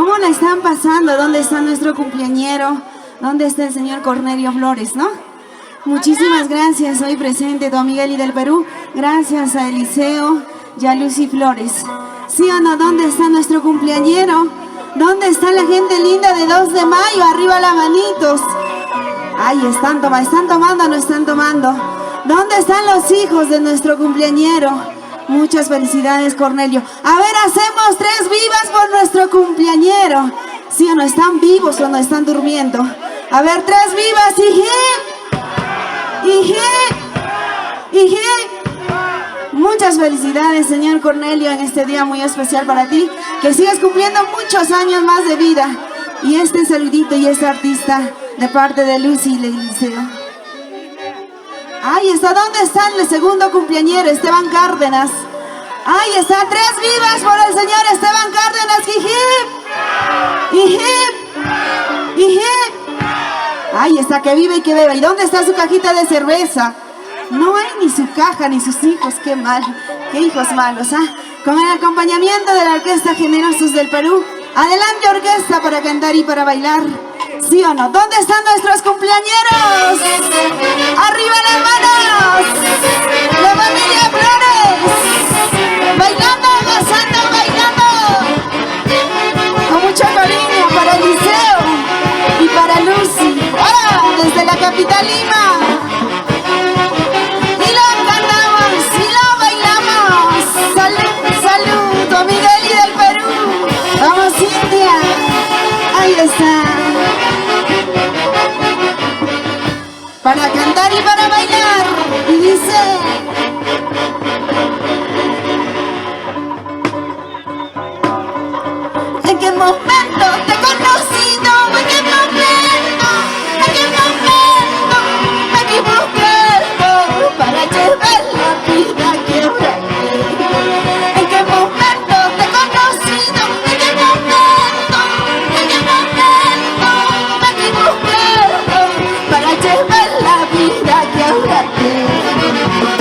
¿Cómo la están pasando? ¿Dónde está nuestro cumpleañero? ¿Dónde está el señor Cornelio Flores, no? Muchísimas gracias, hoy presente tu amiga Eli del Perú. Gracias a Eliseo y a Lucy Flores. ¿Sí o no? ¿Dónde está nuestro cumpleañero? ¿Dónde está la gente linda de 2 de mayo? Arriba las manitos. Ay, están tomando, no están tomando. ¿Dónde están los hijos de nuestro cumpleañero? Muchas felicidades, Cornelio. A ver, hacemos 3 vivas por nuestro cumpleañero. ¿Sí o no? ¿Están vivos o no están durmiendo? A ver, 3 vivas y muchas felicidades, señor Cornelio, en este día muy especial para ti. Que sigas cumpliendo muchos años más de vida. Y este saludito y este artista de parte de Lucy y Eliseo. Ahí está, ¿dónde está el segundo cumpleañero? Esteban Cárdenas. Ahí está, 3 vivas por el señor Esteban Cárdenas. ¡Hip! Ahí está, que vive y que beba. ¿Y dónde está su cajita de cerveza? No hay ni su caja ni sus hijos. Qué mal, qué hijos malos, ¿ah? Con el acompañamiento de la Orquesta Generosos del Perú. Adelante, orquesta, para cantar y para bailar. ¿Sí o no? ¿Dónde están nuestros cumpleañeros? ¡Arriba las manos! ¡La familia Flores! ¡Bailando, gozando, bailando! Con mucho cariño para Eliseo y para Lucy. ¡Hola! Desde la capital Lima. Y lo cantamos y lo bailamos. ¡Salud, salud! Tu amiga Eli del Perú. ¡Vamos, Cintia! Ahí está. Para cantar y para bailar. Y dice: ¿en qué momento te he conocido? ¿En qué momento? ¿En qué momento me equivoqué para llevar la vida que ahora tengo? ¿En qué momento te he conocido? ¿En qué momento? ¿En qué momento me equivoqué para llevar la vida que ahora tengo?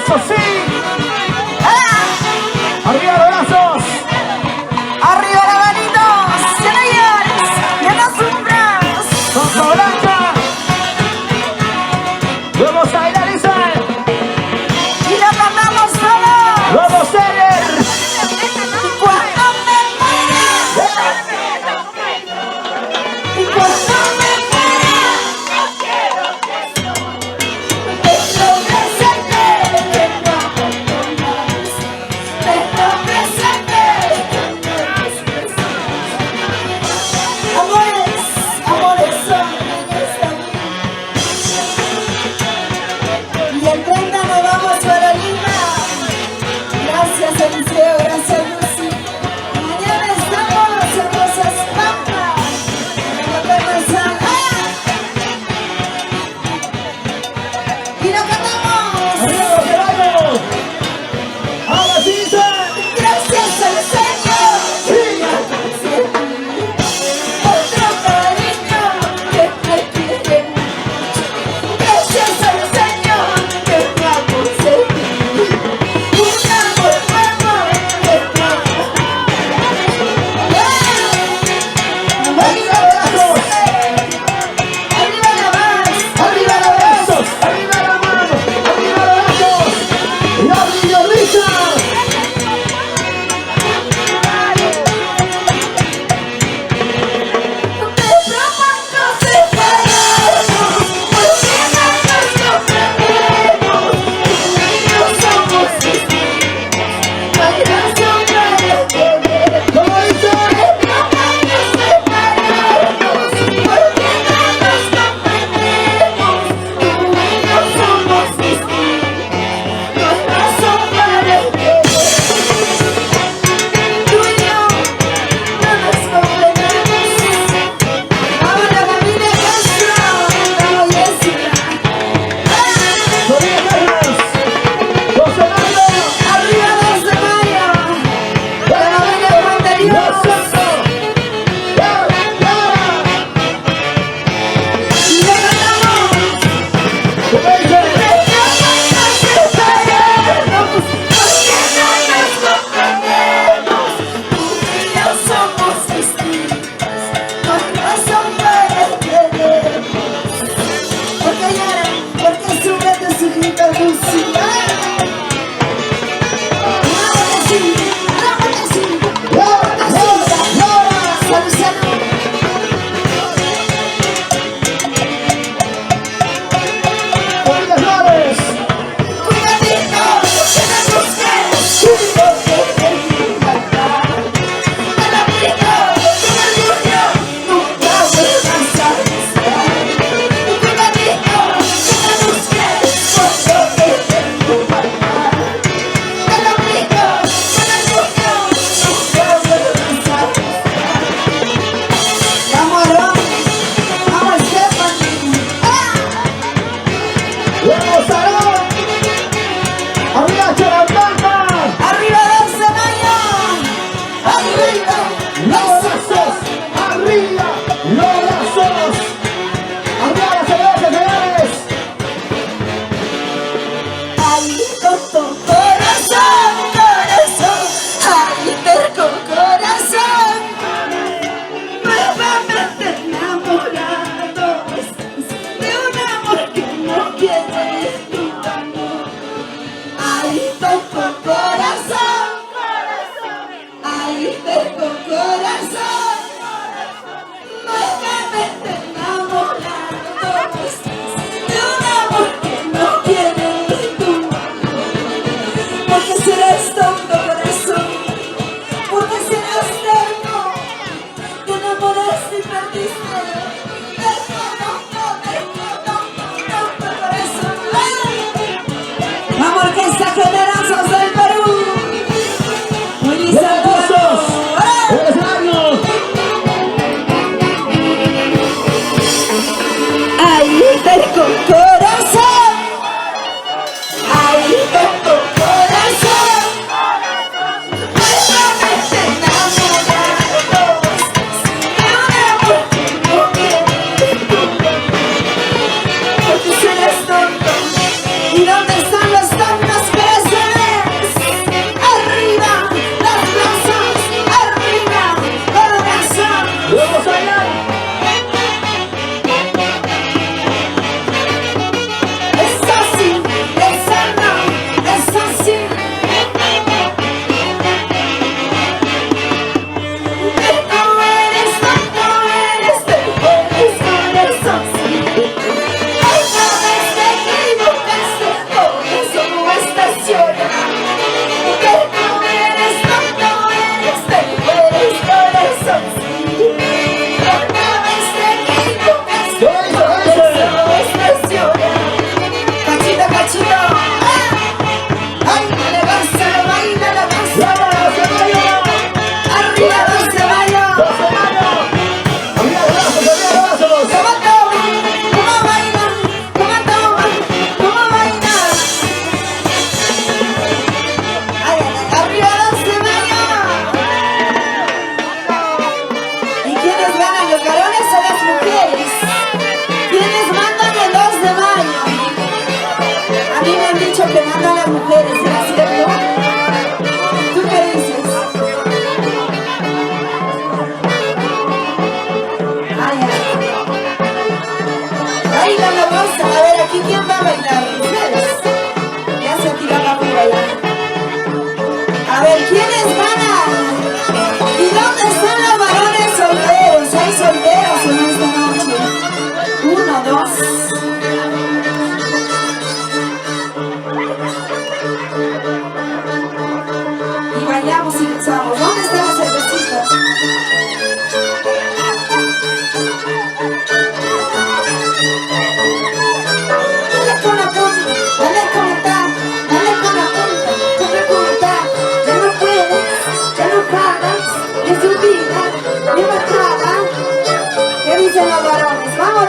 Eso sí. Arriba los brazos. Arriba las manitos. Ya no llores, ya no sufras. Con Blanca. Vamos a finalizar. Y lo cantamos todos. Vamos a ser. Cuando me muera, y cuando me muera, no quiero que lo presente, que no abandonas. Lo presente, amores, amores son en esta vida. Y el 30 nos vamos para Lima. Gracias Eliseo, gracias Lucy. Mañana estamos en Rosas Pampas. Y lo cantamos. Arriba los caballos. Ahora sí dice. Gracias al Señor. Otro cariño que me quiere mucho. Gracias al Señor que me ha concedido un amor nuevo que no. Arriba los brazos.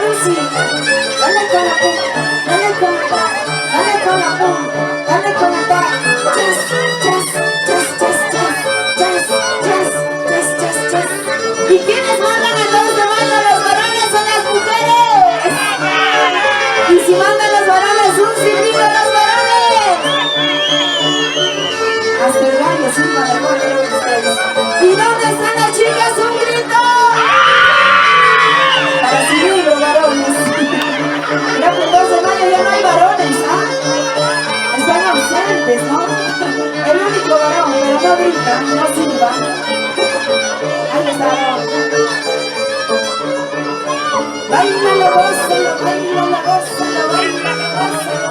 Lucy. Dale con la punta, dale con la ta, dale con la punta, dale con la ta. Chas, chas, chas, chas, chas, chas, chas, chas, chas, chas. ¿Y quiénes mandan entonces de baile? Los varones son las mujeres. Y si mandan los varones, un silbido a los varones. Hasta el gallo silba de golpe de ustedes. ¿Y dónde están las chicas? ¡Un grito! Para subir los varones. Mira que el 2 de mayo ya no hay varones, ¿ah? Están ausentes, ¿no? El único varón, pero no grita, no silba. Ahí está. Bailalo, gózalo, bailalo, gózalo, bailalo, gózalo.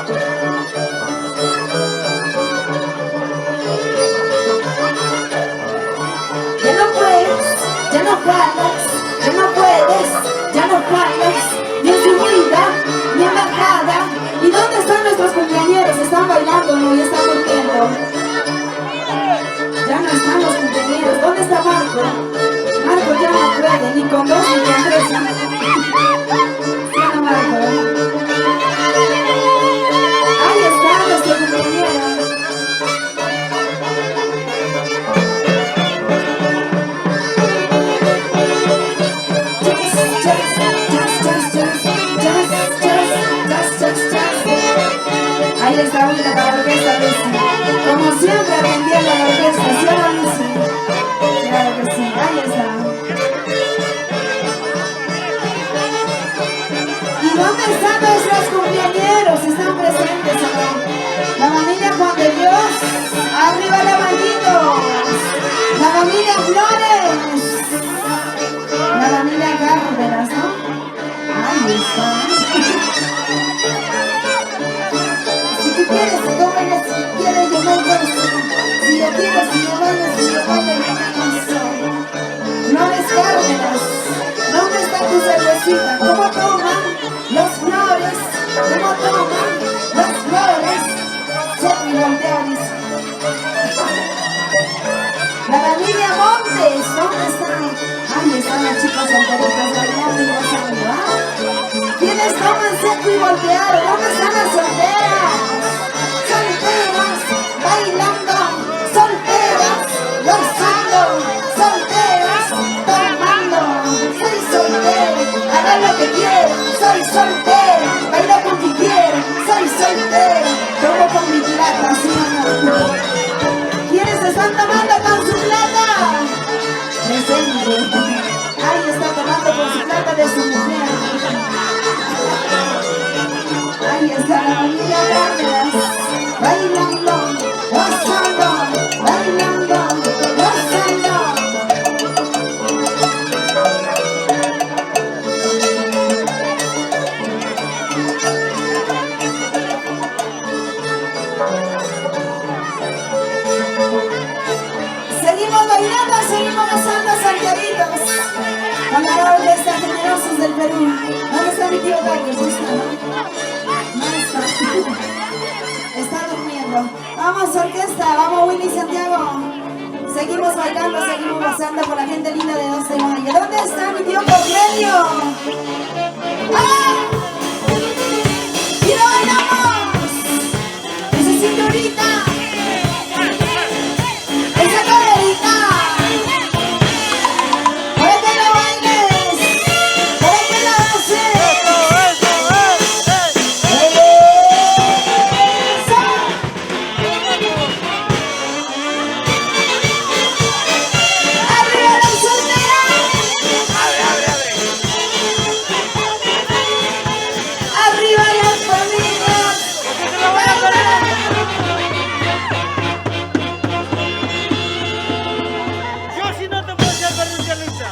Ya no puedes, ya no jalas, ya no puedes, ya no jalas, ni en subida, ni en bajada. ¿Y dónde están nuestros cumpleañeros? Están bailando, no, y están durmiendo. Ya no están los cumpleañeros. ¿Dónde está Marco? Marco ya no puede, ni con 2 ni con 3. ¿Sí o no, Marco? Ahí está nuestro cumpleañero. Ahí está una para la orquesta, Lucy. Como siempre atendiendo a la orquesta, ¿sí o no, Lucy? Claro que sí, ahí está. ¿Y dónde están nuestros cumpleañeros? ¿Están presentes o no? La familia Juan de Dios, arriba la manito. La familia Flores. La familia Cárdenas, ¿no? Ahí está. Si tú quieres, tú bailas, si quieres, yo no gozo. Si yo quiero, si yo bailo, si yo bailo, yo me gozo. Flores Cárdenas, ¿dónde está tu cervecita? ¿Cómo toman los Flores? ¿Cómo toman los Flores? Soy Voltearis. La familia Montes, ¿dónde están? Ahí están las chicas solteritas bailando y gozando, ¿ah? ¿Quiénes toman seco y volteado? ¿Dónde están las solteras? Solteras, bailando, solteras, gozando, solteras, tomando. Soy soltera, haga lo que quiero. Soy soltera, baila con quien quiero. Soy soltera, tomo con mi plata, ¿sí o no? ¿Quiénes están tomando con su plata? Presente. Ahí está tomando con su plata de su mujer. Ahí está la familia Cárdenas, bailando, gozando, bailando, gozando. Seguimos bailando, seguimos gozando, solteritos. Con la orquesta Generosos del Perú. ¿Dónde está mi tío Carlos? ¿Dónde está, no? No está. Está durmiendo. Vamos, orquesta, vamos, Willy Santiago. Seguimos bailando, seguimos gozando con la gente linda de 2 de mayo. ¿Dónde está mi tío Cornelio? ¡Ah! ¡Y lo bailamos! ¡Esa cinturita! ¡Esa colerita! ¡Para que lo bailes! ¡Para que lo haces! ¡Arriba la soltera! ¡Arriba las familias! Yo si no te puedo hacer perder lucha.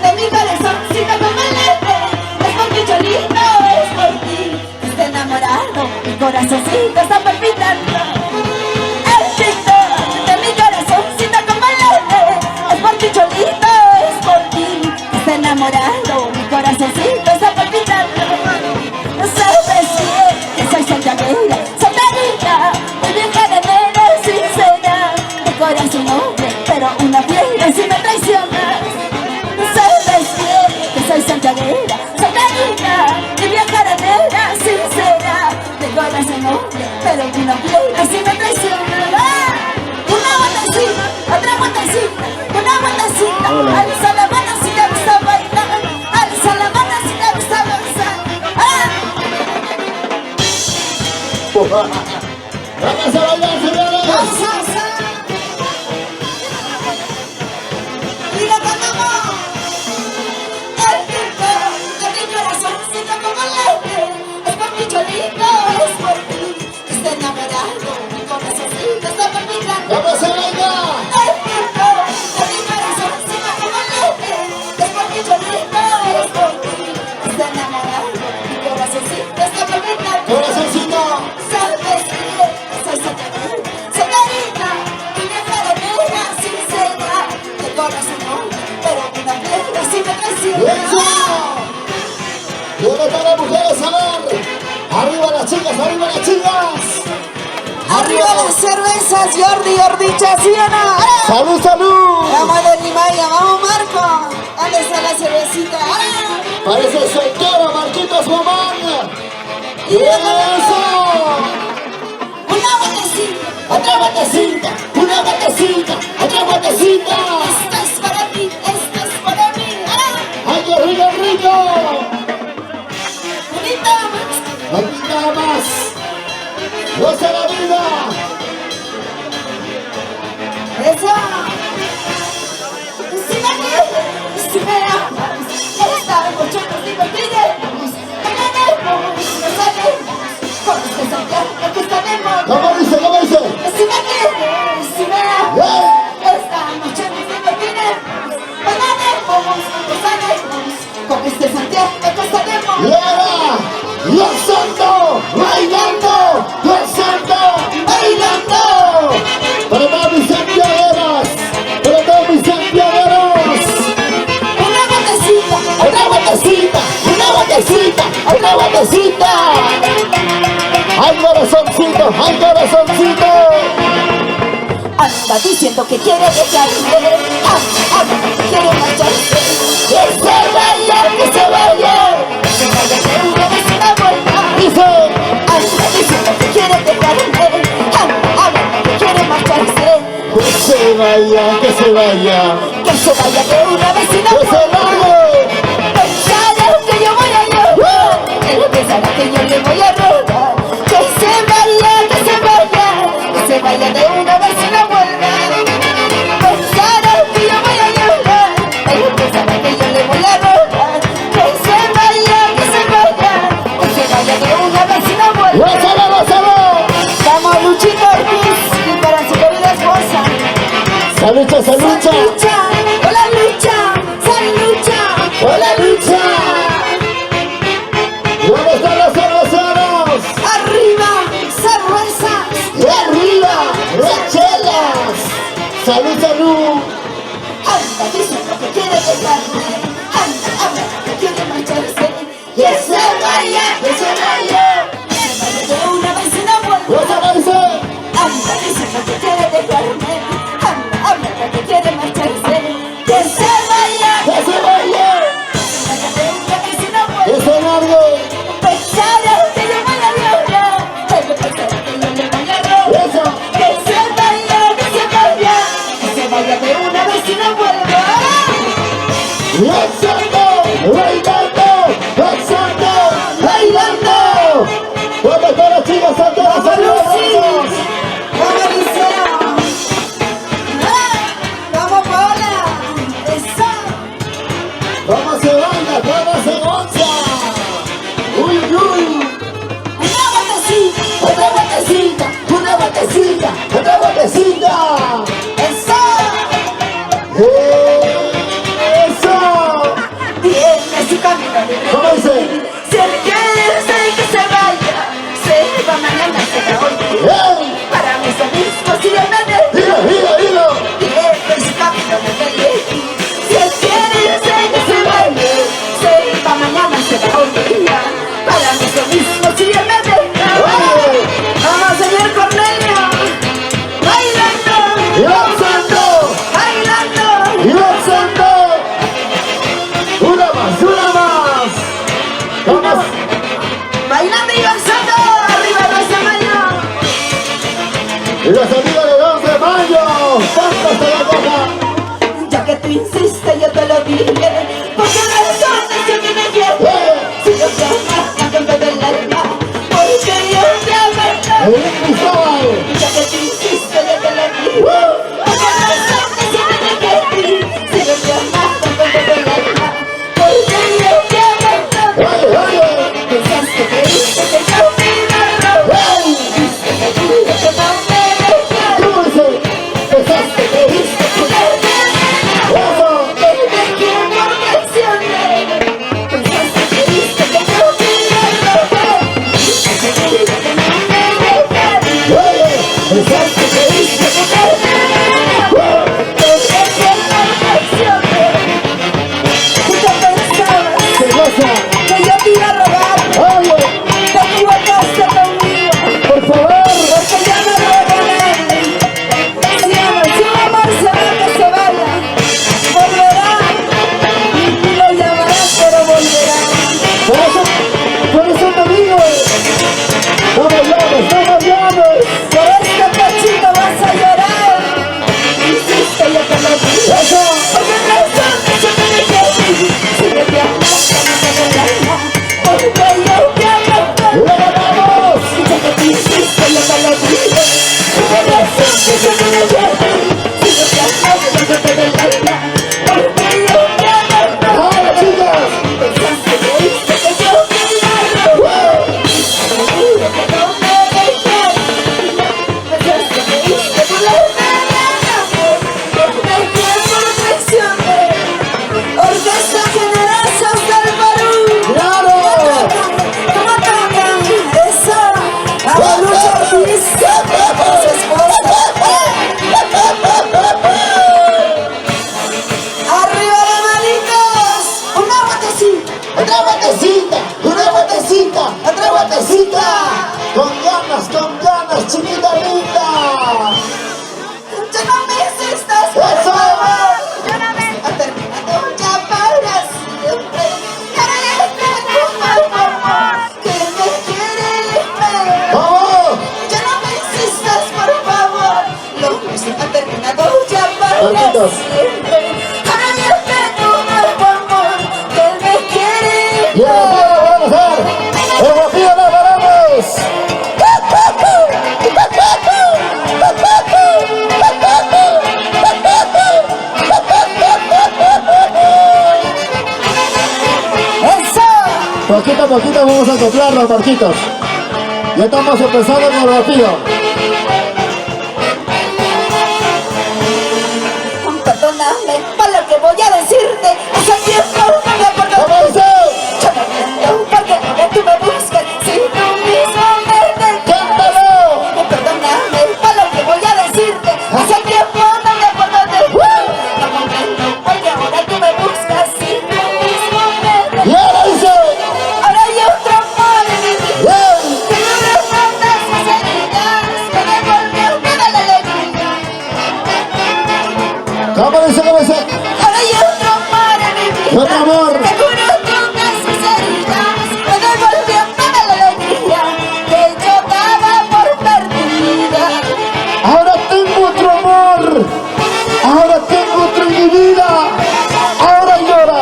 De mi corazoncito como el lente, es porque Cholito es por ti. Está enamorado, mi corazoncito está palpitando. El chito de mi corazoncito como el lente, es porque Cholito es por ti. Está enamorado, mi corazoncito está palpitando. Sabes bien que soy solterera, solterita, muy bien cadenera, sincera. De corazón noble, pero una fiera si me traicionas. Sabes bien que soy soy santiaguera, soy carita y viajaranera, sincera. De corazón noble, pero una plena si me traiciona. Una vueltecita, otra vueltecita, una vueltecita. Alza la mano si te gusta bailar, alza la mano si te gusta danzar. Vamos a bailar, señores. Y la cantamos. El tiempo de mi corazoncito como leche, es por mi cholito, es por ti. Estoy enamorado, mi corazoncito está palpitando. Vamos a bailar. El tiempo de mi corazoncito como leche, es por mi cholito, es por ti. Estoy enamorado, mi corazoncito está palpitando. Corazoncito. Sabes que soy santiaguera, soy carita y viajaranera, sincera. De corazón noble, pero una piedra si me traiciona. ¡Eso! ¿Dónde están las mujeres? A ver. Arriba las chicas, arriba las chicas. Arriba las cervezas, Jordi Chasiana. ¡Salud, salud! Vamos de Limaya, vamos Marco. ¿Dónde está la cervecita? Parece soltero, Marquitos Román. Y ¡Eso! una botecita, Otra botecita, una botecita, otra botecita. esta es para ti, esta es para mí. ¡Ay, qué rico, rico! Bonita más. Aquí nada más. ¡Goza la vida! Eso. Si me quieres, si me amas, esta noche nos divertiremos, bailaremos, nos haremos, con este Santiago que estaremos. ¿Cómo dice? ¿Cómo dice? Si me quieres, si me amas, esta noche nos divertiremos, bailaremos, nos haremos, con este Santiago que estaremos. ¡Y ahora! ¡Gozando! ¡Bailando! ¡Gozando! ¡Bailando! Para todos mis santiagueras, para todos mis santiagueros. Una botecita, Otra botecita, una botecita, otra botecita. ¡Ay, corazoncito! ¡Ay, corazoncito! anda diciendo que quiere dejarme, anda que quiere marcharse. ¡Que se vaya, que se vaya! Que vaya de una vez una vuelta. Dice, Anda diciendo que quiere dejarme, anda que quiere marcharse. que se vaya, que se vaya. Que se vaya de una vez una ¡Que se vuelta. largue! Pensará que yo voy a llorar, él pensará que yo le voy a robar. Que se vaya de una vez y no vuelva. Pensará que yo voy a llorar, él pensará que yo le voy a robar. Que se vaya de una vez y no vuelva. ¡Gózalo, gózalo! Vamos Luchito Ortiz y para su querida esposa. ¡Se lucha, se lucha! Hola Lucha, San Lucha. ¡Hola, lucha! ¿Dónde están los cerveceros? Arriba, cervezas. ¡Y arriba, las chelas! ¡Salud, salud! Anda diciendo que quiere dejarme, anda que quiere marcharse. Que se vaya, que se vaya de una vez y no vuelva. ¡Gózalo, dice! Anda diciendo que quiere dejarme, anda que quiere marcharse. Que se vaya, ¡Que se vaya! de una vez y no ¡Que vuelva. se largue! Pensará que yo voy a llorar, él pensará que yo le voy a robar. ¡Eso! Que se vaya de una vez y no vuelva. ¡Gozando! ¡Bailando! ¡Gozando! ¡Bailando! ¿Dónde están las chicas solteras? ¡Vamos, Lucy! ¡Vamos! ¡Vamos, Liceo! ¡Vamos, Paola! ¡Eso! ¿Cómo se baila? ¿Cómo se goza? ¡Uy, uy! ¡Una botecita! ¡Otra botecita! ¡Una botecita! ¡Otra botecita! ¡Eso! ¡Eso! Tiene su camino de ¿Cómo dice? Si él quiere que se vaya, se va mañana, se va hoy. ¡Ey! Para mis amigos y hermanos, ¡Dilo, dilo, dilo! tiene su camino de elegir. Si él quiere que se vaya, se va mañana, se va hoy día. Para mis amigos y hermanos. ¡Oye! ¡Vamos, señor Cornelio! te aplasto del alma, porque yo te amo. ¡Vamos! Y ya que te hiciste lo que le dije, por razón que yo no lo llevo. Si yo te aplasto del alma, porque yo te amo. ¡Ahora, chicas! Pensaste que hice que yo te amo. Seguro que no me dejes. Pensaste que hice burlarme del amor, que me fue por traiciones. Orquesta Generosa del Perú. ¡Claro! ¿Cómo tocan eso? A Lucha Ortiz, su esposa. ¡Arriba de manitos! ¡Una vueltecita! ¡Otra vueltecita! ¡Una vueltecita! ¡Otra vueltecita! Con ganas, chiquita linda. ¡Ya no me insistas, por ¡Eso! favor! ¡Ya no me ha terminado ya para siempre! ¡Ahora ya tengo un amor que me quiere! ¡Vamos! ¡Ya no me insistas, por favor! Lo nuestro ha terminado ya para Marquitos. siempre. ¡Ahora ya tengo un amor que me quiere! ¡Y el vacío lo vamos a hacer! ¡El vacío lo paramos! ¡Eso! Poquito a poquito vamos a acoplarnos, Marquitos. Ya estamos empezando con el vacío. Perdóname por lo que voy a decirte. Hace tiempo no me acuerdo. ¿Cómo dice? Yo no entiendo por qué ahora tú me buscas si tú mismo me dejas. ¡Cántalo! Perdóname por lo que voy a decirte. Hace tiempo no me acuerdo de ti. No comprendo por qué ahora tú me buscas si tú mismo me dejas. ¡Y ahora dice! Ahora hay otro amor en mi vida. ¡Bien! Que dura tantas mis heridas, que me volvió toda la alegría. ¿Cómo dice? ¿Cómo dice? Ahora hay otro amor en mi vida. Otro amor. Que curó todas mis heridas, me devolvió toda la alegría que yo daba por perdida. Ahora tengo otro amor. Ahora tengo otro en mi vida. Ahora llora.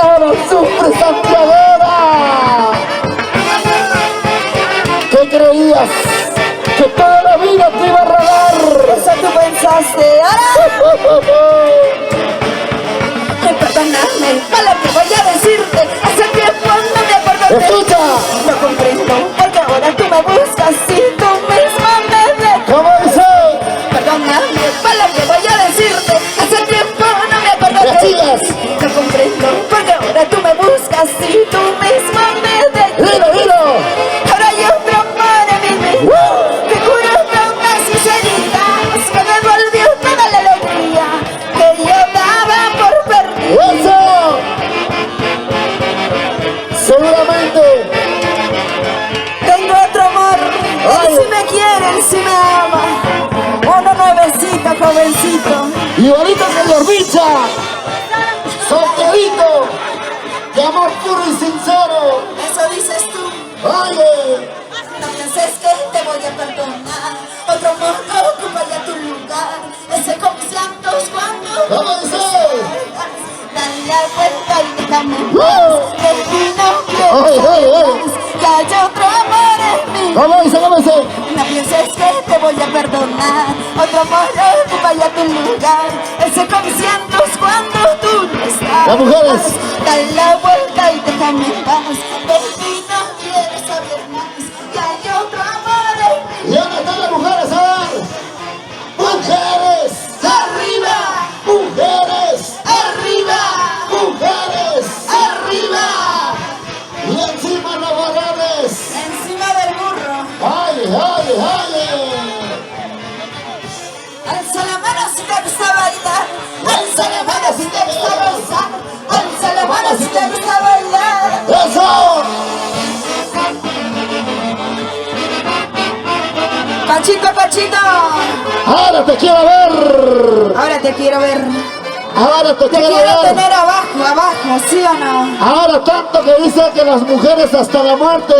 Ahora sufre santiaguera. ¿Qué creías? Que toda la vida te iba a regalar. Eso tú pensaste, ahora perdóname por lo que voy a decirte. Hace tiempo no me acuerdo de ti. Escucha. No comprendo porque ahora tú me buscas si tú misma me dejas. ¿Cómo dice? Perdóname por lo que voy a decirte. Hace tiempo no me acuerdo de Las ti. chicas. No comprendo porque ahora tú me buscas si tú misma me dejas. Dilo, dilo. Ahora hay otro amor en mi vida que curó todas mis heridas, que me volvió toda la alegría que yo daba por perdida. ¡Eso! Seguramente. Tengo otro amor, él sí me quiere, él sí me ama. Uno nuevecito, jovencito. Igualito que Yorbicha. Solterito. De amor puro y sincero. Eso dices tú. Oye. No pienses que te voy a perdonar. Otro amor ocupa ya tu lugar. Ese con mis llantos cuando ¿Cómo dice? dale la vuelta y déjame en paz. De ti no quiero Oye, saber oye, oye. más. Que haya otro amor en mí. ¿Cómo dice? ¿Cómo dice? No pienses que te voy a perdonar. Otro amor ocupa ya tu lugar. Ese con mis llantos cuando tú no estás. Las mujeres. Dale la vuelta y déjame en paz. De ti no quiero saber más. Que hay otro amor en mí. ¿Y dónde están las mujeres? A ver. Mujeres. Arriba, Mujeres. arriba, Mujeres. arriba. Y encima los varones. Encima del burro. ¡Ay, ay, ay! Alza la mano si te gusta bailar. Alza la mano si te gusta gozar. Alza la mano si te gusta bailar. ¡Eso! Pachito, Pachito. Ahora te quiero ver. Ahora te quiero ver. Ahora te Te quiero quiero ver. tener abajo, abajo, ¿sí o no? Ahora tanto que dice que las mujeres hasta la muerte,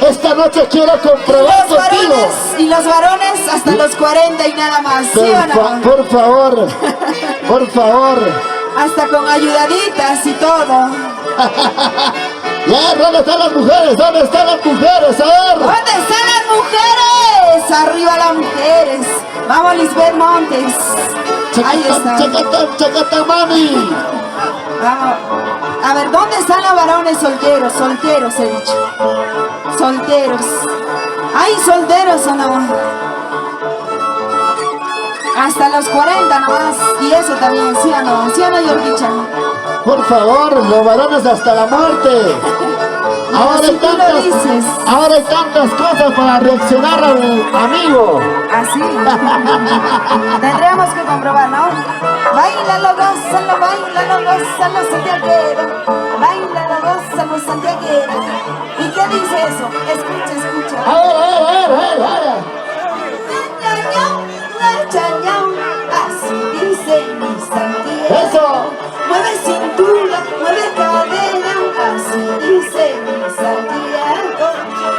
esta noche quiero comprobar contigo. Y los varones hasta los 40 y nada más, ¿sí o no? Por favor, por favor. Hasta con ayudaditas y todo. Ya, ¿dónde están las mujeres? ¿Dónde están las mujeres? A ver. ¿Dónde están las mujeres? Arriba las mujeres. Vamos, Lisbeth Montes. Ahí está. Chacata, mami. Vamos. A ver, ¿dónde están los varones solteros? Solteros, he dicho. Solteros. ¿Hay solteros o no? Hasta los 40 nomás. Y eso también, ¿sí o no? ¿Sí o no, Yorkicha? Por favor, los varones hasta la muerte. Ahora hay tantas cosas para reaccionar al amigo. Así. Tendríamos que comprobar, ¿no? Báilalo, gózalo, santiaguero. Báilalo, gózalo, santiaguero. ¿Y qué dice eso? Escucha. A ver. Así dice mi Santiago. Eso. Mueve cintura, mueve cadera. Así dice mi Santiago.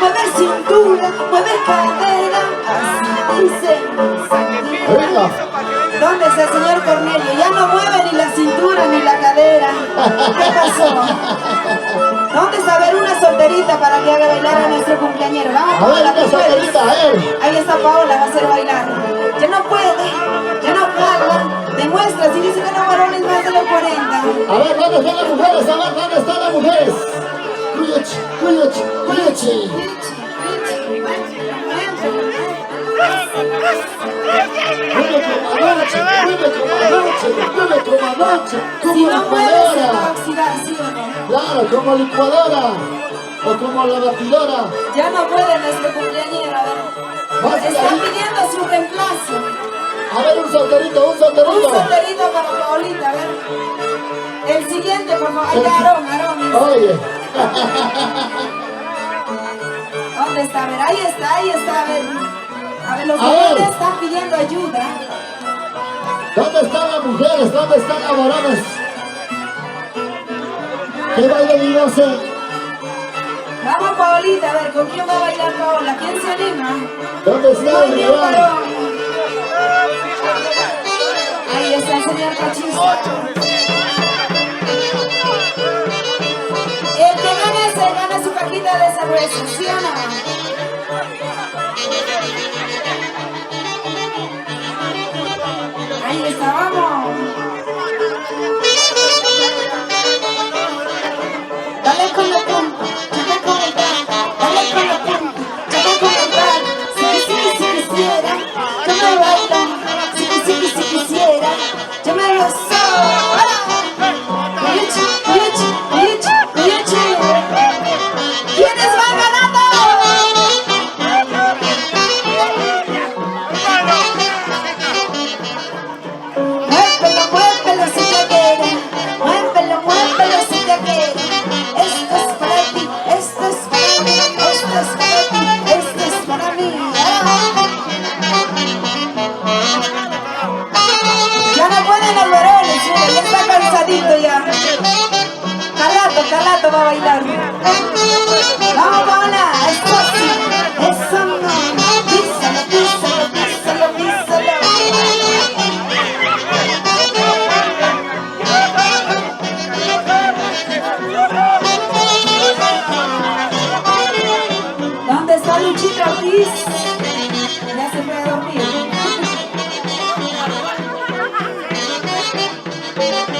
Mueve cintura, mueve cadera. Así dice mi Santiago. Venga. ¿Dónde está el señor Cornelio? Ya no mueve ni la cintura ni la cadera. ¿Qué pasó? ¿Dónde está? A ver, una solterita para que haga bailar a nuestro cumpleañero. Vamos, A ver, Paola, una tú puedes. solterita, a ver. Ahí está Paola, va a hacer bailar. Ya no puede, ya no habla. Demuestra, si dice que los varones más de los 40. A ver, ¿dónde están las mujeres? A ver, ¿dónde están las mujeres? Cuídate. Mueve como anoche, Si como no mueve, se va a licuadora. oxidar, ¿sí o no? Claro, como licuadora. O como la batidora. Ya no puede nuestro cumpleañero, a ver. Está pidiendo su reemplazo. A ver, un solterito. Un solterito para Paolita, a ver. El siguiente, por favor. Ahí está Aarón. Oye. ¿Dónde está? A ver, ahí está, a ver. A ver, los A ver. varones están pidiendo ayuda. ¿Dónde están las mujeres? ¿Dónde están los varones? ¿Qué baile mi sé? Vamos, Paolita, a ver, ¿con quién va a bailar Paola? ¿Quién se anima? ¿Dónde está No hay el ni un rival? varón. Ahí está el señor Cachista. El que gane se gana su cajita de cerveza, ¿sí o no? Ahí está, vamos. Dale con la punta, choca con el back. Dale con la punta, choca con el back. Si quisiera, yo me bailo. Si quisiera, yo me gozo. ¿Quiénes van ganando? Muévelo si te quiere. Muévelo si te quiere. Esto es para ti, esto es para mí, esto es para ti, esto es para mí. Ya no pueden los varones, mira, ya está cansadito ya. Calato va a bailar. Vamos, Paola, esto sí, eso no. Písalo. ¿Dónde está Luchito Ortiz? Ya se fue a dormir.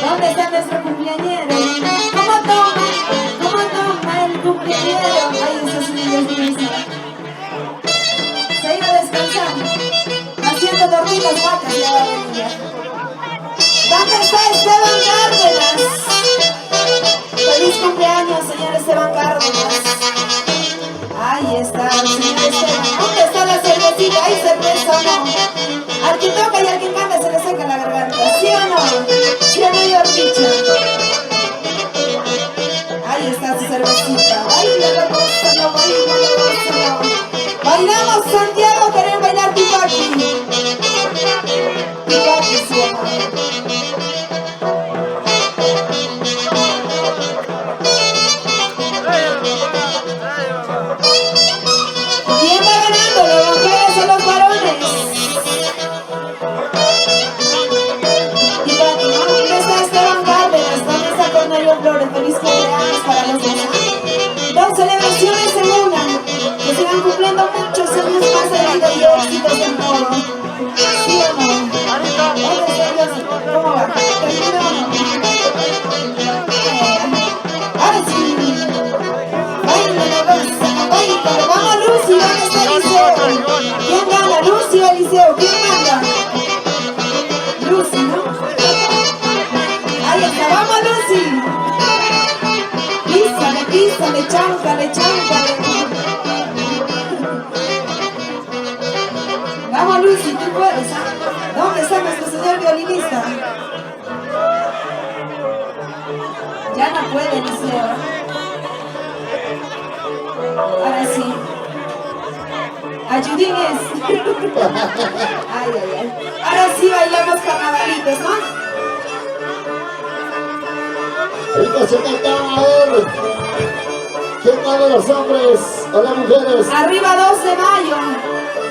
¿Dónde está nuestro cumpleañero? ¿Cómo toma el cumpleañero? Ay, esos niños dulces. Se iba a descansar. Haciendo dormir las vacas ya va a venir. ¿Dónde está Esteban Cárdenas? Feliz cumpleaños, señor Esteban Cárdenas. Ahí está, señor Esteban. ¿Dónde está la cervecita? ¿Hay cerveza o no? Al que toca y al que canta se le seca la garganta. ¿Sí o no? ¿Sí o no, Yorkicha? Ahí está su cervecita. Bailalo, gózalo. Bailamos, Santiago, queremos bailar Pipaki. Pipaki, sí o no. ¿Quién va ganando? ¿Las mujeres o los varones? Y para que no, ¿dónde está Esteban Cárdenas? ¿Dónde está Cornelio Flores? ¡Feliz cumpleaños! Cháncale, cháncale, cháncale. Vamos, Lucy, tú puedes, ¿ah? ¿Dónde está nuestro señor violinista? Ya no puede, Liceo. Ahora sí. Ayudines. Ay, ay, ay. Ahora sí bailamos carnavalitos, ¿no? Ahorita se cantaba a ver. ¿Quién gana, los hombres o las mujeres? Arriba 2 de mayo.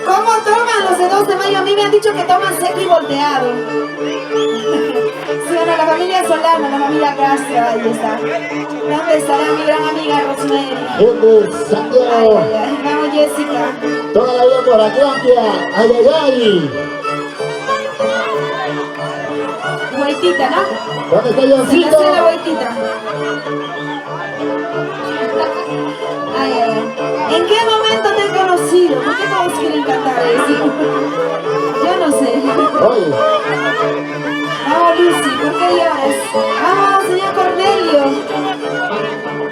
¿Cómo toman los de 2 de mayo? A mí me han dicho que toman seco y volteado. Sí, bueno, la familia Solano, la familia Castro, ahí está. ¿Dónde estará mi gran amiga Rosemary? Gente, Santiago. Ay, ay, ay. Vamos, Jessica. Toda la vida por Atlántida. Ay, ay, ay. Vueltita, ¿no? ¿Dónde está Se le Johncito? hace la vueltita. Ay, ay, ay. ¿En qué momento te he conocido? ¿Por qué todos quieren cantar eso? Yo no sé. Oye, Vamos, Lucy, ¿por qué lloras? Vamos, señor Cornelio.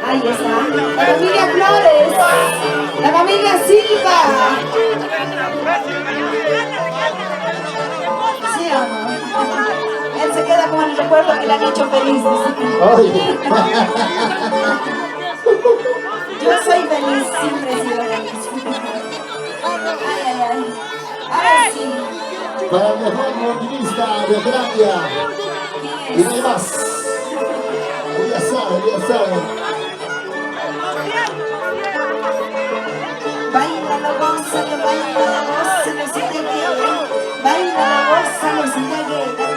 Ahí está. La familia Flores. La familia Silva. ¿Sí o no? Él se queda con el recuerdo que le han hecho feliz. oye. Yo soy feliz, siempre he sido feliz. Ay, ay, ay. Ahora sí. Para el mejor violinista de Atlántida. Y no hay más. Ya saben, ya saben. Bailalo, gózalo, si te quiero. Bailalo, gózalo, si te quiero.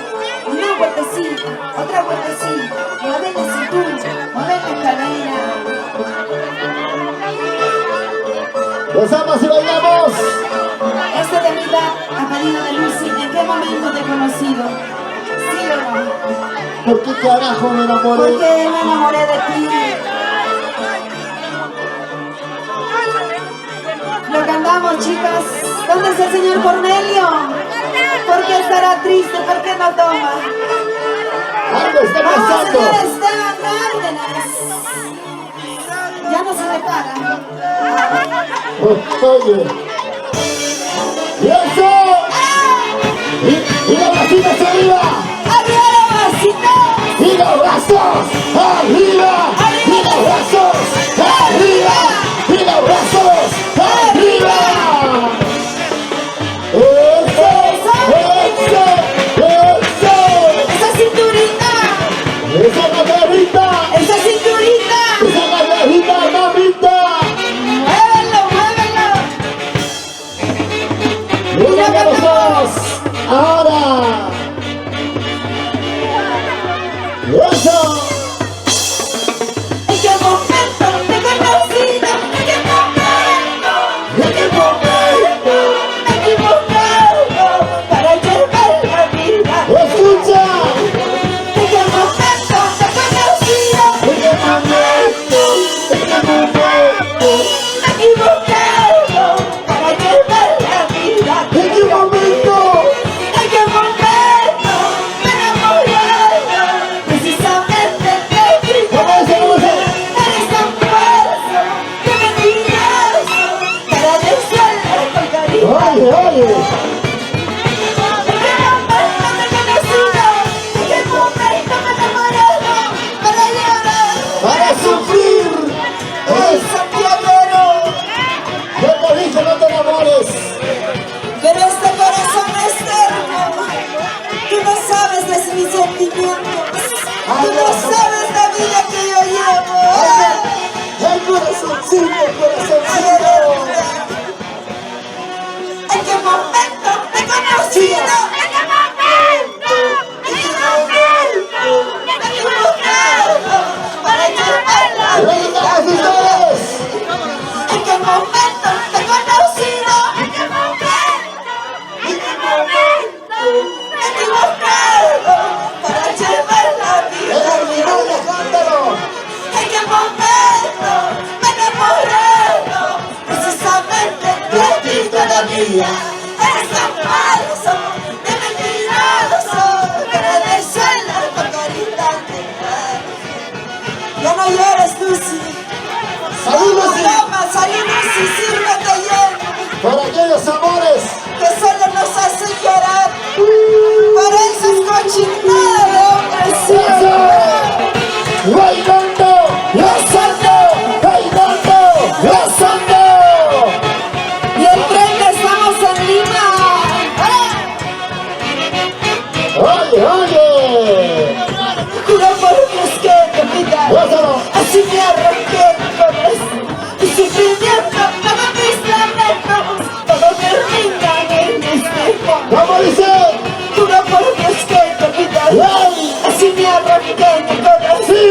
Una vueltecita, otra vueltecita. Mueve la cintura, mueve la cadera. Gozamos y bailamos. Este de mi edad, apellido de Lucy, ¿en qué momento te he conocido? ¿Sí o no? ¿Por qué carajo me enamoré? Porque me enamoré de ti. Lo cantamos, chicas. ¿Dónde está el señor Cornelio? ¿Por qué estará triste? ¿Por qué no toma? Algo está Vamos, pasando. señor Esteban Cárdenas. Ya no se le para. Oye. ¡Y eso! ¡Y los bracitos arriba! ¡Arriba la vasita! ¡Y los brazos arriba! ¡Y los brazos arriba! ¡Y los brazos arriba! ¡Eso! ¡Eso! ¡Eso! ¡Esa cinturita! ¡Esa margarita! ¡Esa cinturita! ¡Esa margarita, mamita! ¡Muévelo, muévelo! ¡Mira que los dos! ¡Ahora! ¡Eso! ¿En qué momento te he conocido? ¿En qué momento? ¡En qué momento! Me he equivocado para llevar la vida. ¡Escucha! ¿En qué momento te he conocido? ¡En qué momento! ¡En qué momento! Me he equivocado para llevar la vida. ¡En qué momento! ¿En qué momento me he enamorado? Precisamente de ti. ¿Cómo es? ¿Cómo es? Eres tan falso que me miras para desearle con cariño. ¡Oye, oye! ¿En qué momento te he conocido? ¿En qué momento me he enamorado? Para llorar. ¡Para sufrir! ¡Ay, santiaguero! ¡Yo te dije no te enamores! Pero este corazón es terco. Tú no sabes de mis sentimientos. Tú no sabes la vida que yo llevo. ¡El corazoncillo, el corazoncillo! ¿En qué momento te he conocido? ¿En qué momento? ¿En qué momento? Me he equivocado para llevar la vida. ¡Las ustedes! ¿En qué momento te he conocido? ¿En qué momento? ¿En qué momento? Me he equivocado para llevar la vida. ¡Cántalo! ¿En qué momento me he enamorado? Precisamente de ti todavía. Eres tan falso, de mentiroso, que me desuelas con carita de. Ya no llores, Lucy. Saludos Toma, saludos y sírvete lleno. por aquellos amores. Que solo nos hacen llorar. Por esas cochinadas de hombres. ¡Eso! ¡Bailando! ¡Gozando! ¡Bailando! ¡Gozando! Y el tren que estamos en Lima. ¡Oye, oye! Juro por Dios que te pida. ¡Gózalo! Así me arranqué el corazón. Y sufrimiento, todos mis lamentos, todo termina en este mundo. ¿Cómo dice? Juro por Dios que te pida. ¡Ay! Así me arranqué el corazón. ¡Sí!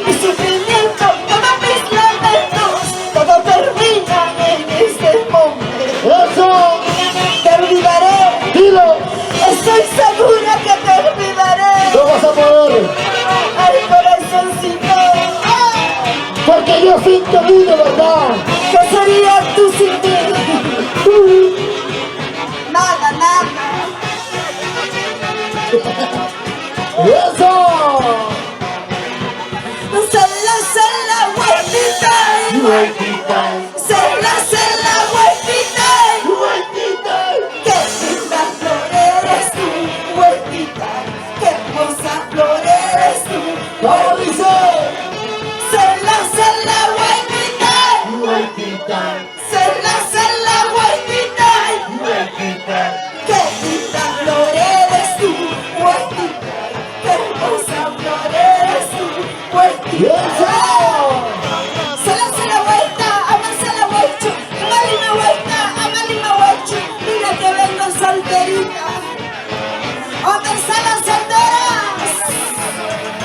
Mi sufrimiento, todos mis lamentos, todo termina en este momento. ¡Eso! Te olvidaré, ¡Dilo! estoy segura que te olvidaré. ¡No vas a poder! Ay, corazoncito, Porque yo sin te vi de verdad. ¿qué serías tú sin mí? Nada, nada. ¡Eso! Cela, guapita. Cela, guapita. Qué linda flor eres tú, guapita. Qué hermosa flor eres tú. ¿Cómo dice? Cela, guapita. Cela, guapita. Qué linda flor eres tú, guapita. Qué hermosa flor eres tú, guapita. ¡Eso! Se la vuelta, avanza la vuelta, amalima vuelta, mira que vengo solterita. ¿Dónde están las solteras?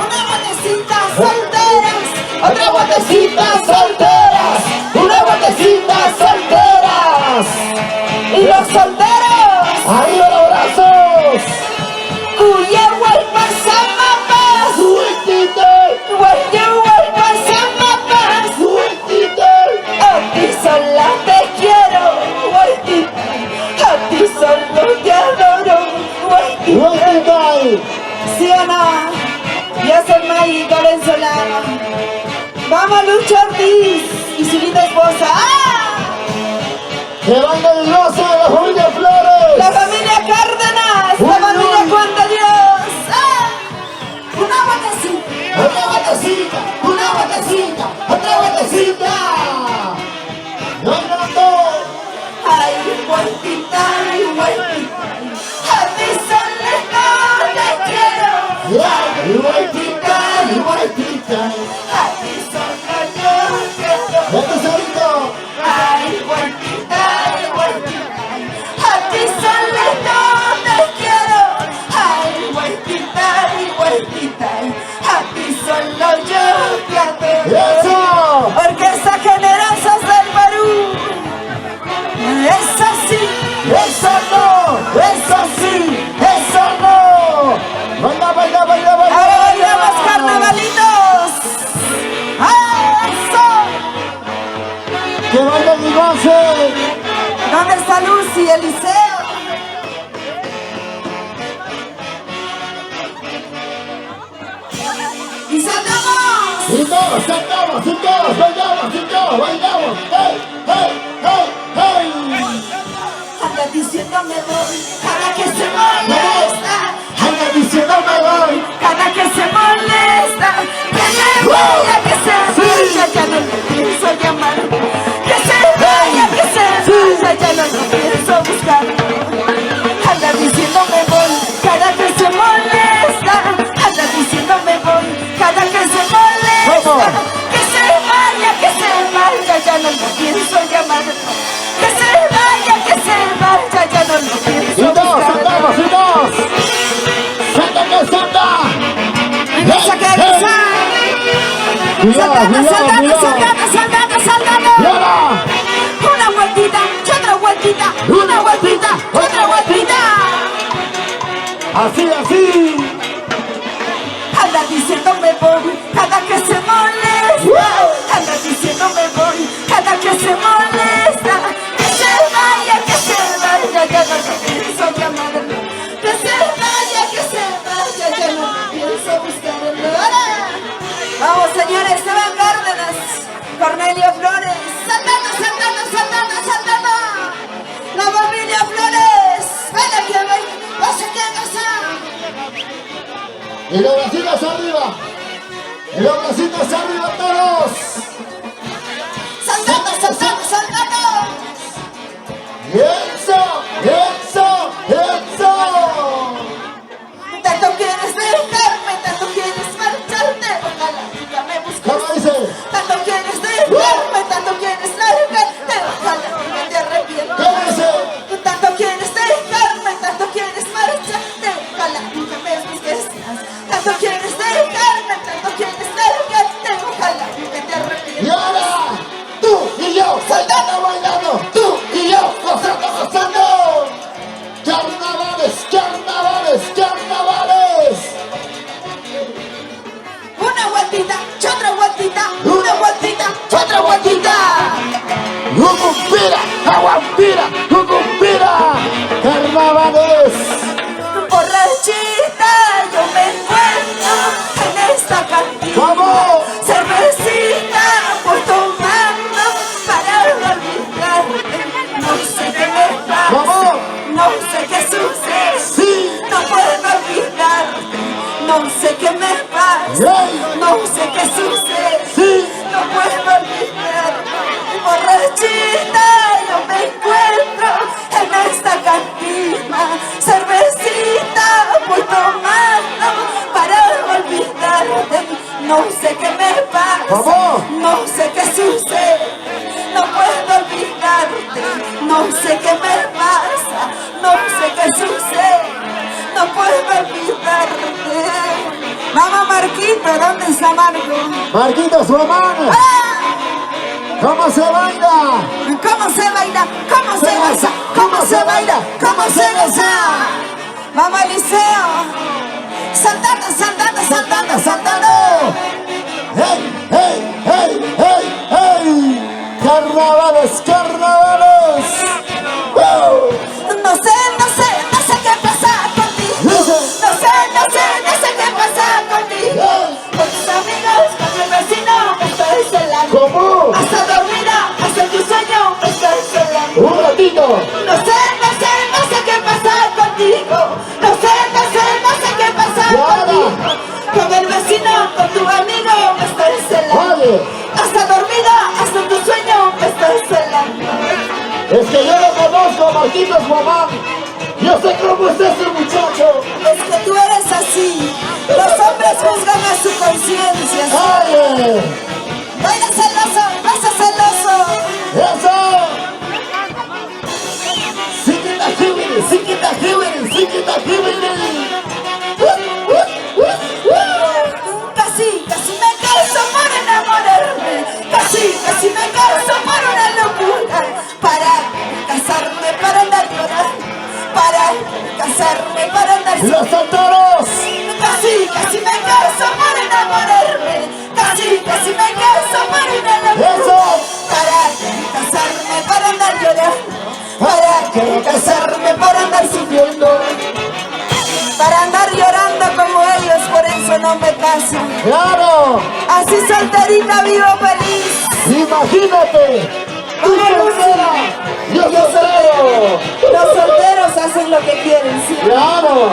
Una botecita solteras, ¡Otra botecita solteras! ¡Una botecita solteras! y los solteros, ¡Arriba los brazos! cuya vuelva samapas, ¡Sueltito! cuya vuelva samapas. ¡Sueltito! A ti sola te quiero, guaitita. A ti solo te adoro, guaitita. ¡Sueltito! ¿Sí o no? Yo soy Marita venezolana. Vamos Lucho Ortiz y su linda esposa. ¡Ah! ¡Que baile el gozo de la familia Flores! La familia Cárdenas, la Uy, familia uy. Juan de Dios. ¡Ah! Una botecita. ¡Otra botecita! ¡Una botecita! ¡Otra botecita! ¡Bailando! Ay, guaitita, a ti solo te quiero. ¡Igualita! ¡Igualita! A ti solo yo quiero. ¡Vete solito! Ay, guaitita, a ti solo te quiero. Ay, guaitita, a ti solo yo te adoro. ¡Eso! Orquesta Generosas del Perú. Es así. ¡Eso no! ¡Eso sí! ¡Eso no! ¡Baila, baila, baila, baila! Ahora bailamos carnavalitos. ¡Eso! ¡Que baila mi goce! ¿Dónde está Lucy, Eliseo? ¡Y saltamos! ¡Y todos, saltamos! ¡Y todos, bailamos! ¡Y todos, bailamos! ¡Hey, hey, hey, hey! Anda diciéndome voy, cada que se molesta. ¡Anda diciéndome voy! Cada que se molesta, que se vaya, que se vaya, ya no lo pienso llamar. Que se vaya, que se vaya, ya no lo pienso buscar. Anda diciéndome voy, cada que se molesta. Anda diciéndome voy, cada que se molesta. ¿Cómo? Que se vaya, ya no lo pienso llamar. Que se vaya, ya no lo pienso ¡Y todos, buscar. saltamos! ¡Y todos! ¡Salta que salta! Esa que esa. Saltando. ¡Y ahora! Una vueltita, otra vueltita. ¡Así, así! Anda diciéndome voy, cada que se molesta. Anda diciéndome voy, cada que se molesta. Que se vaya, ya no lo pienso llamarlo. Que se vaya, ya no lo pienso buscarlo. Vamos señores, Esteban Cárdenas, Cornelio Flores. Manitas arriba todos. Saltando, saltando, saltando. Y eso. Tanto quieres dejarme, tanto quieres marcharte. Ojalá nunca me busques. ¿Cómo dice? Tanto quieres dejarme, tanto quieres largarte. Ojalá nunca te arrepientas. ¿Cómo dice? Tanto quieres dejarme, tanto quieres marcharte. Ojalá nunca me busques. Tanto quieres dejarme, tanto quieres largarte. Ojalá nunca te Y arrepientas. ahora, tú y yo, saltando, bailando. Tú y yo, gozando, gozando. Carnavales, carnavales, carnavales. Una vueltita, otra vueltita, una vueltita, otra vueltita. Jucumpira, aguampira, jucumpira. Carnavales. Borrachita, yo me encuentro en esta cantina. ¿Cómo? Cervecita, voy tomando para olvidarte. No sé qué me pasa, ¿Cómo? no sé qué sucede. Sí. No puedo olvidarte, no sé qué me pasa, Yeah. no sé qué sucede. Sí. No puedo olvidarte. Borrachita, yo me encuentro en esta cantina. Cervecita, voy tomando para olvidarte. No sé qué me pasa, ¿Cómo? no sé qué sucede. No puedo olvidarte, no sé qué me pasa, no sé qué sucede. No puedo olvidarte. Vamos, Marquito, ¿dónde está Marco? Marquitos Román, ¡Ah! ¿cómo se baila? ¿Cómo se baila? ¿Cómo se goza? ¿Cómo se baila? ¿Cómo se goza? Vamos al liceo. Saltando, saltando, saltando, saltando. ¡Hey, hey, hey, hey, hey! ¡Carnavales, carnavales! ¡Wow! No sé qué pasa contigo. No sé qué pasa contigo. Con tus amigos, con el vecino, estoy celando. ¿Cómo? Hasta dormida, hasta tu sueño, estoy celando. ¡Un ratito! No sé qué pasa contigo. No sé qué pasa ¿Y ahora? contigo. Con el vecino, con tu amigo, me estoy celando. Oye, Hasta dormida, hasta tu sueño, me estoy celando. es que yo lo conozco, Marquitos Román. Yo sé cómo es ese muchacho. Es que tú eres así. Los hombres juzgan a su conciencia. ¡Oye! Baila celoso, baila celoso. ¡Eso! ¡Siquita jibiri, siquita jibiri, siquita jibiri! Casi me canso por enamorarme. Casi me canso por una locura. Para casarme, para andar llorando. Para casarme, para andar ¡Los salteros! Casi me canso por enamorarme. Casi me canso por una locura. ¡Eso! Para casarme, para andar llorando. Para casarme, para andar sufriendo. Para andar llorando como ellos, por eso no me caso. ¡Claro! Así solterita vivo feliz. ¡Imagínate! ¡Tú soltera! ¡Yo soltero! Los solteros hacen lo que quieren, ¿sí? ¡Claro!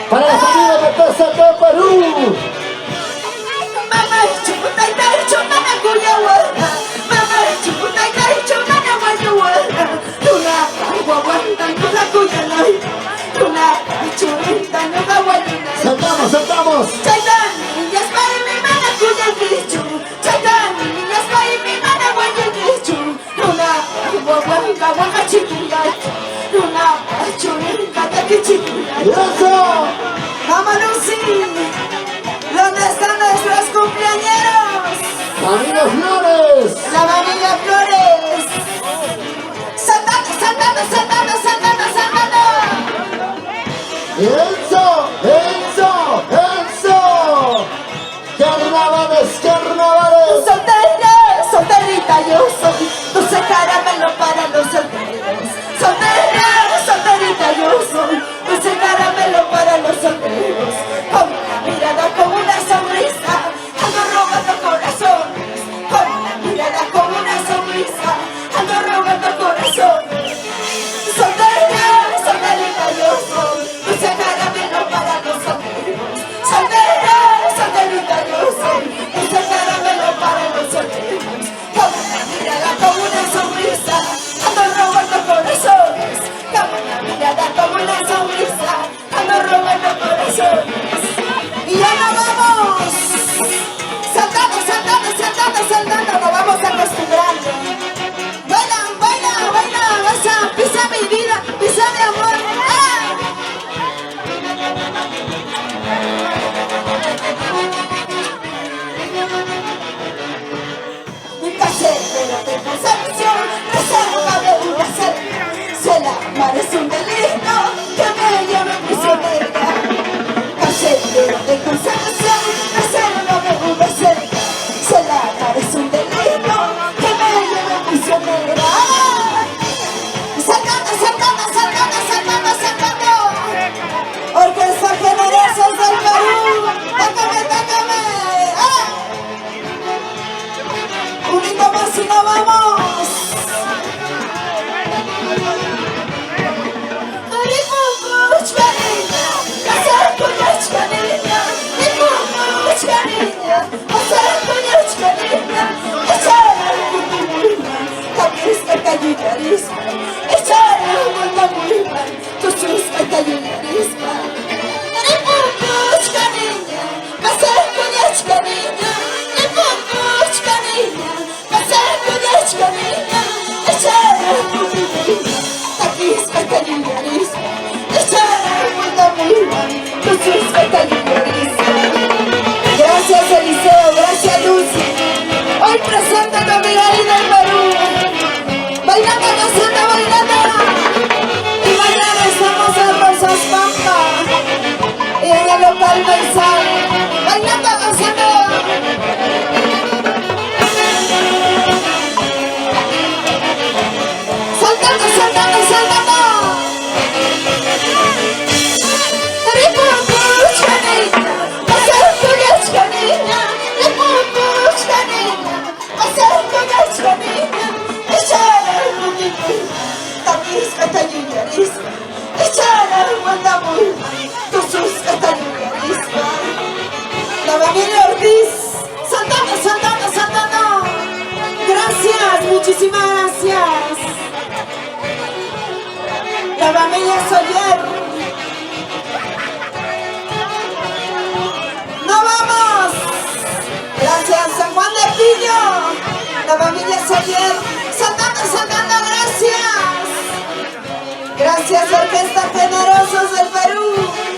¡Para los amigos de TCT Perú! Mamá chuputa y taicho, mana cuya guarda. Mamá chuputa y taicho, mana guaya guarda. Tuna guaguanta, tuna cuya no. Tuna churita, no guaya no. ¡Saltamos, saltamos! Chaitan, niñas para mi mana cuya quichu. Chaitan, niñas para mi mana guaya quichu. Tuna guaguanta, guaga chikuya. Tuna churita, chikuya. ¡Eso! Vamos, Lucy. ¿Dónde están nuestros cumpleañeros? ¡Familia Flores! La familia Flores. Saltando, saltando, saltando, saltando, saltando. ¡Eso! ¡Eso! ¡Eso! ¡Carnavales, carnavales! Soltera, solterita yo soy. Dulce caramelo para los solteros. Soltera, solterita yo soy. Dulce caramelo para los solteros. Con una mirada, con una sonrisa, ando robando corazones. Con una mirada, con una sonrisa. parece un delito que me lleve prisionera. Carcelero de conservación, reserva de VC. Celada es un delito que me lleve prisionera. Saltando, saltando, saltando, saltando, saltando. Orquesta Generosos del Perú. Tácame, tácame. ¡Ah! Unito más y no vamos. Gracias Eliseo, gracias Lucy. Hoy presente con Miguel del Perú. Bailando, gozando, bailando. Y mañana estamos en Rosas Pampa y en el local Maizal. Bailando, gozando. Saltando, saltando, saltando. La familia Ortiz, saltando, saltando, saltando. Gracias, muchísimas gracias. La familia Soler. ¡No vamos! Gracias, San Juan de Pillo. La familia Soler, saltando, saltando, gracias. Gracias, Orquesta Generosos del Perú.